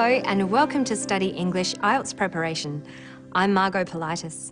Hello and welcome to Study English IELTS Preparation. I'm Margot Politis.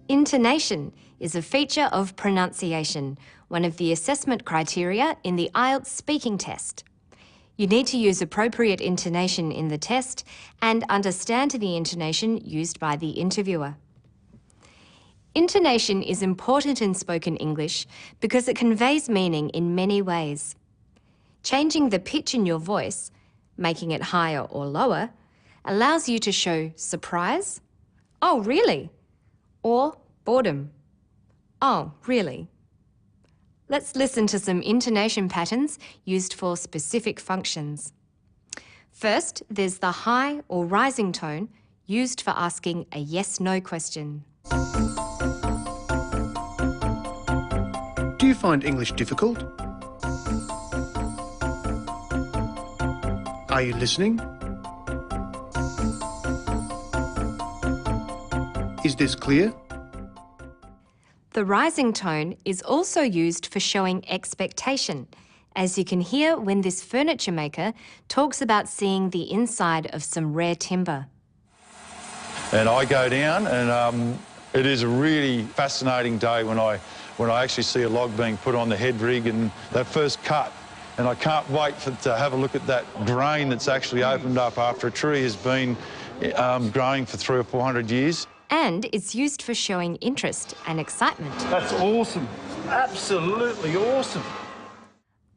Intonation is a feature of pronunciation, one of the assessment criteria in the IELTS speaking test. You need to use appropriate intonation in the test and understand the intonation used by the interviewer. Intonation is important in spoken English because it conveys meaning in many ways. Changing the pitch in your voice, making it higher or lower, allows you to show surprise, "Oh, really?" or boredom, "Oh, really?" Let's listen to some intonation patterns used for specific functions. First, there's the high or rising tone used for asking a yes-no question. Do you find English difficult? Are you listening? Is this clear? The rising tone is also used for showing expectation, as you can hear when this furniture maker talks about seeing the inside of some rare timber. And I go down and it is a really fascinating day when I actually see a log being put on the head rig and that first cut. And I can't wait to have a look at that grain that's actually opened up after a tree has been growing for 300 or 400 years. And it's used for showing interest and excitement. That's awesome. Absolutely awesome.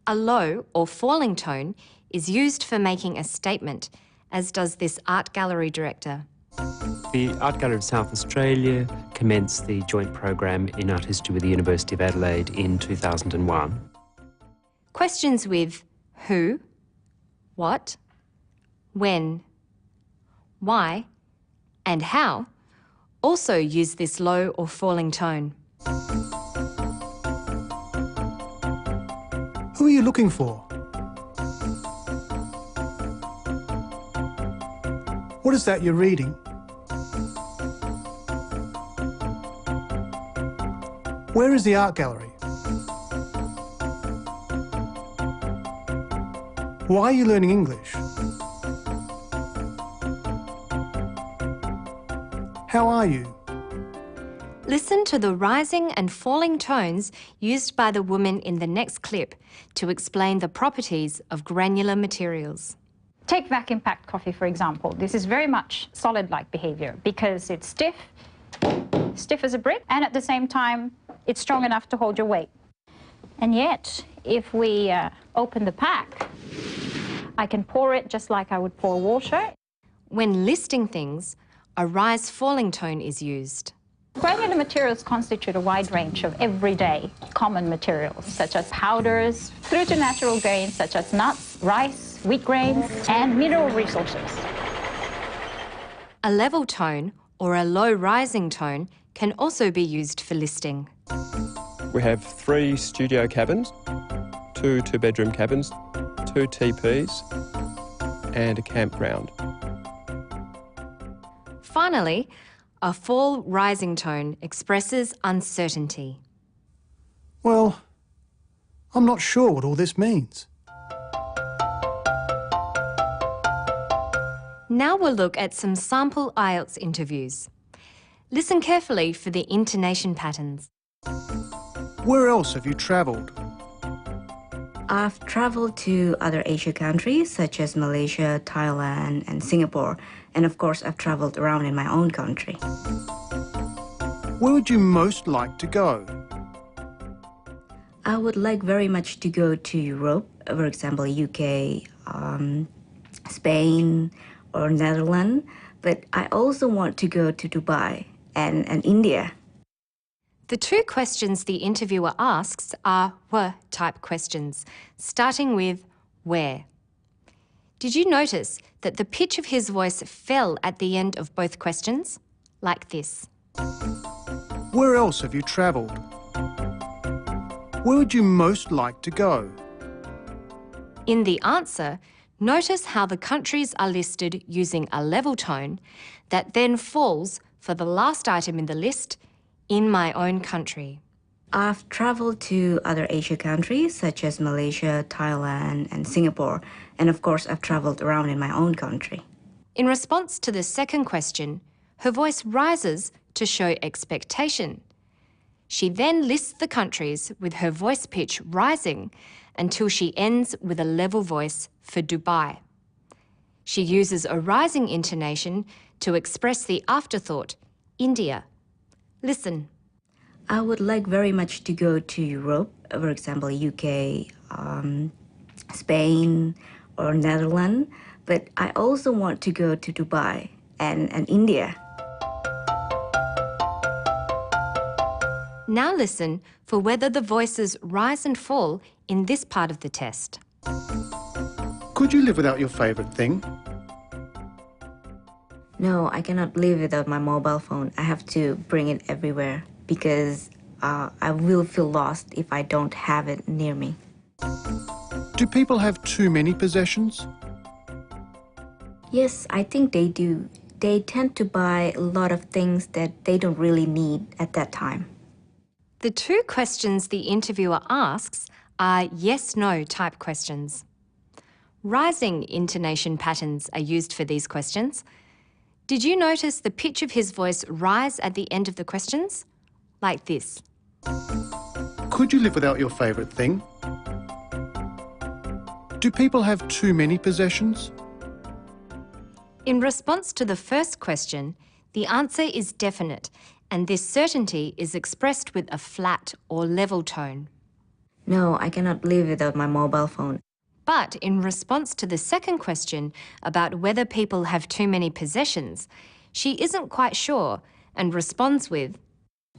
A low or falling tone is used for making a statement, as does this art gallery director. The Art Gallery of South Australia commenced the joint program in art history with the University of Adelaide in 2001. Questions with who, what, when, why, and how also use this low or falling tone. Who are you looking for? What is that you're reading? Where is the art gallery? Why are you learning English? How are you? Listen to the rising and falling tones used by the woman in the next clip to explain the properties of granular materials. Take vacuum packed coffee, for example. This is very much solid-like behavior because it's stiff as a brick, and at the same time, it's strong enough to hold your weight. And yet, if we open the pack, I can pour it just like I would pour water. When listing things, a rise-falling tone is used. Granular materials constitute a wide range of everyday common materials, such as powders, through to natural grains such as nuts, rice, wheat grains, and mineral resources. A level tone or a low rising tone can also be used for listing. We have 3 studio cabins, 2 two-bedroom cabins, 2 teepees, and a campground. Finally, a fall rising tone expresses uncertainty. Well, I'm not sure what all this means. Now we'll look at some sample IELTS interviews. Listen carefully for the intonation patterns. Where else have you travelled? I've traveled to other Asia countries such as Malaysia, Thailand, and Singapore. And of course, I've traveled around in my own country. Where would you most like to go? I would like very much to go to Europe, for example, UK, Spain, or Netherlands. But I also want to go to Dubai and India. The 2 questions the interviewer asks are were-type questions, starting with where. Did you notice that the pitch of his voice fell at the end of both questions? Like this. Where else have you travelled? Where would you most like to go? In the answer, notice how the countries are listed using a level tone that then falls for the last item in the list, in my own country. I've traveled to other Asia countries such as Malaysia, Thailand, and Singapore. And of course, I've traveled around in my own country. In response to the second question, her voice rises to show expectation. She then lists the countries with her voice pitch rising until she ends with a level voice for Dubai. She uses a rising intonation to express the afterthought, India. Listen. I would like very much to go to Europe, for example, UK, Spain, or Netherlands, but I also want to go to Dubai and India. Now listen for whether the voices rise and fall in this part of the test. Could you live without your favourite thing? No, I cannot live without my mobile phone. I have to bring it everywhere because I will feel lost if I don't have it near me. Do people have too many possessions? Yes, I think they do. They tend to buy a lot of things that they don't really need at that time. The two questions the interviewer asks are yes-no type questions. Rising intonation patterns are used for these questions. Did you notice the pitch of his voice rise at the end of the questions? Like this. Could you live without your favourite thing? Do people have too many possessions? In response to the first question, the answer is definite, and this certainty is expressed with a flat or level tone. No, I cannot live without my mobile phone. But in response to the second question about whether people have too many possessions, she isn't quite sure and responds with,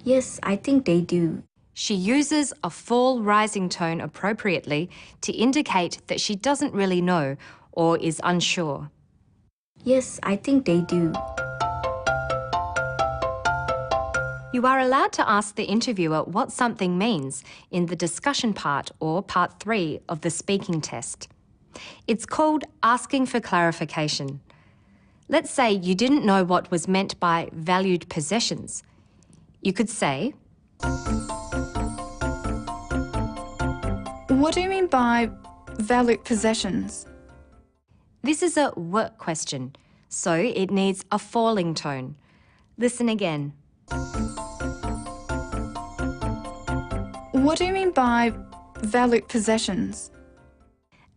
Yes, I think they do. She uses a fall rising tone appropriately to indicate that she doesn't really know or is unsure. Yes, I think they do. You are allowed to ask the interviewer what something means in the discussion part or part 3 of the speaking test. It's called asking for clarification. Let's say you didn't know what was meant by valued possessions. You could say, What do you mean by valued possessions? This is a "w" question, so it needs a falling tone. Listen again. What do you mean by valued possessions?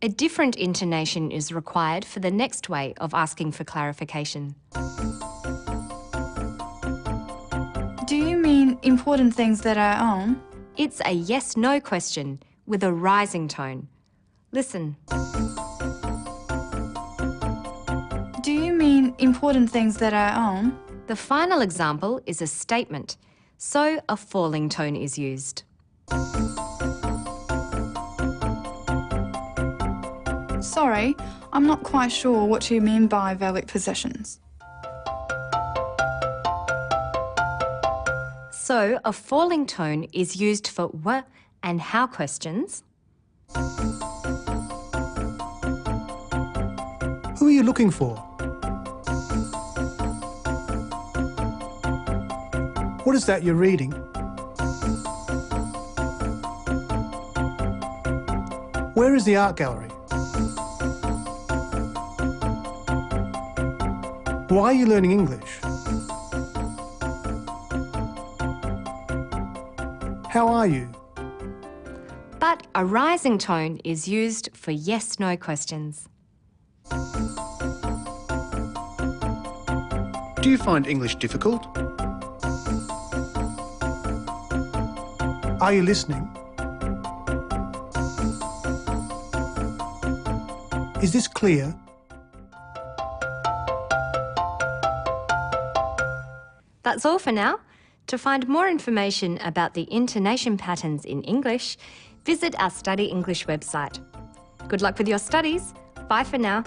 A different intonation is required for the next way of asking for clarification. Do you mean important things that I own? It's a yes-no question with a rising tone. Listen. Do you mean important things that I own? The final example is a statement, so a falling tone is used. Sorry, I'm not quite sure what you mean by valued possessions. So a falling tone is used for "w" and "how" questions. Who are you looking for? What is that you're reading? Where is the art gallery? Why are you learning English? How are you? But a rising tone is used for yes-no questions. Do you find English difficult? Are you listening? Is this clear? That's all for now. To find more information about the intonation patterns in English, visit our Study English website. Good luck with your studies. Bye for now.